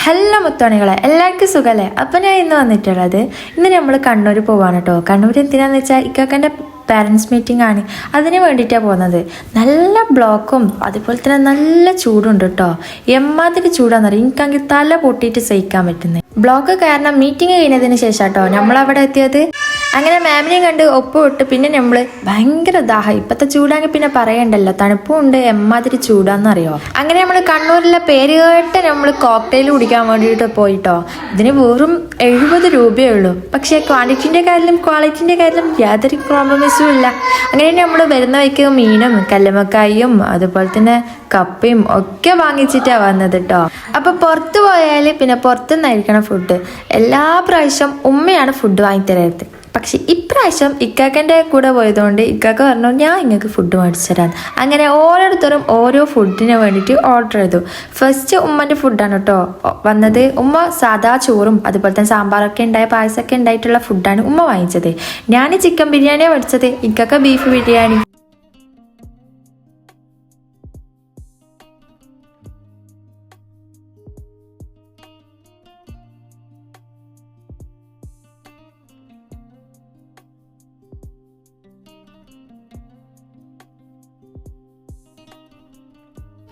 Hello മുത്തോണികളെ, എല്ലാവർക്കും സുഖമല്ലേ? അപ്പം ഞാൻ ഇന്ന് വന്നിട്ടുള്ളത്, ഇന്ന് നമ്മൾ കണ്ണൂർ പോവാണ് കേട്ടോ. കണ്ണൂർ എന്തിനാന്ന് വെച്ചാൽ ഇക്കാക്കൻ്റെ പാരൻസ് മീറ്റിംഗ് ആണ്. അതിന് വേണ്ടിയിട്ടാണ് പോകുന്നത്. നല്ല ബ്ലോക്കും അതുപോലെ തന്നെ നല്ല ചൂടുണ്ട് കേട്ടോ. എമ്മാതിരി ചൂടാന്നറിയാം. എനിക്കാണെങ്കിൽ തല പൊട്ടിയിട്ട് സഹിക്കാൻ പറ്റുന്നത്. ബ്ലോക്ക് കാരണം മീറ്റിംഗ് കഴിഞ്ഞതിന് ശേഷം കേട്ടോ നമ്മളവിടെ എത്തിയത്. അങ്ങനെ മാമിനെയും കണ്ട് ഒപ്പുവിട്ട് പിന്നെ നമ്മൾ ഭയങ്കര ദാഹം. ഇപ്പോഴത്തെ ചൂടാണെങ്കിൽ പിന്നെ പറയണ്ടല്ലോ, തണുപ്പും ഉണ്ട്, എമ്മാതിരി ചൂടാന്നറിയോ. അങ്ങനെ നമ്മൾ കണ്ണൂരിലെ പേര് കേട്ട് നമ്മൾ കോക്ടെയിൽ കുടിക്കാൻ വേണ്ടിയിട്ട് പോയിട്ടോ. ഇതിന് വെറും 70 രൂപയേ ഉള്ളൂ. പക്ഷേ ക്വാണ്ടിറ്റിൻ്റെ കാര്യത്തിലും ക്വാളിറ്റിൻ്റെ കാര്യത്തിലും യാതൊരു കോംപ്രമൈസും ഇല്ല. അങ്ങനെ നമ്മൾ വരുന്ന വഴിക്ക് മീനും കല്ലുമ്മക്കായും അതുപോലെ തന്നെ കപ്പയും ഒക്കെ വാങ്ങിച്ചിട്ടാണ് വന്നത് കേട്ടോ. അപ്പോൾ പുറത്ത് പോയാൽ പിന്നെ പുറത്തുനിന്നായിരിക്കണം ഫുഡ്. എല്ലാ പ്രാവശ്യം ഉമ്മയാണ് ഫുഡ് വാങ്ങിത്തരരുത്. പക്ഷെ ഇപ്രാവശ്യം ഇക്കാക്കൻ്റെ കൂടെ പോയതുകൊണ്ട് ഇക്കാക്ക പറഞ്ഞു ഞാൻ നിങ്ങൾക്ക് ഫുഡ് മേടിച്ചു തരാം. അങ്ങനെ ഓരോരുത്തരും ഓരോ ഫുഡിന് വേണ്ടിയിട്ട് ഓർഡർ ചെയ്തു. ഫസ്റ്റ് ഉമ്മൻ്റെ ഫുഡാണ് കേട്ടോ വന്നത്. ഉമ്മ സാധാ ചോറും അതുപോലെ തന്നെ സാമ്പാറൊക്കെ ഉണ്ടായ പായസമൊക്കെ ഉണ്ടായിട്ടുള്ള ഫുഡാണ് ഉമ്മ വാങ്ങിച്ചത്. ഞാൻ ചിക്കൻ ബിരിയാണിയാണ് മേടിച്ചത്, ഇക്കാക്ക ബീഫ് ബിരിയാണി.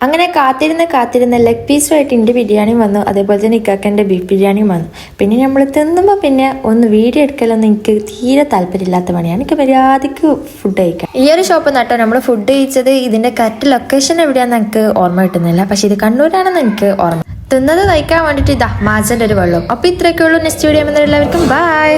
അങ്ങനെ കാത്തിരുന്ന് ലെഗ് പീസുമായിട്ട് എൻ്റെ ബിരിയാണിയും വന്നു, അതേപോലെ തന്നെ ഇക്കാക്കൻ്റെ ബീഫ് ബിരിയാണിയും വന്നു. പിന്നെ നമ്മൾ തിന്നുമ്പോൾ പിന്നെ ഒന്ന് വീഡിയോ എടുക്കലൊന്നും എനിക്ക് തീരെ താല്പര്യമില്ലാത്ത പണിയാണ്. എനിക്ക് മര്യാദയ്ക്ക് ഫുഡ് കഴിക്കാം. ഈ ഒരു ഷോപ്പ് നട്ടോ നമ്മൾ ഫുഡ് കഴിച്ചത്. ഇതിൻ്റെ കറക്റ്റ് ലൊക്കേഷൻ എവിടെയാണെന്ന് എനിക്ക് ഓർമ്മ കിട്ടുന്നില്ല, പക്ഷെ ഇത് കണ്ണൂരാണെന്ന് എനിക്ക് ഓർമ്മ. തിന്നത് കഴിക്കാൻ വേണ്ടിയിട്ട് ഇതാ മാജൻ്റെ ഒരു വെള്ളം. അപ്പോൾ ഇത്രയൊക്കെ ഉള്ളൂ. നെക്സ്റ്റ് വീഡിയോ എല്ലാവർക്കും ബൈ.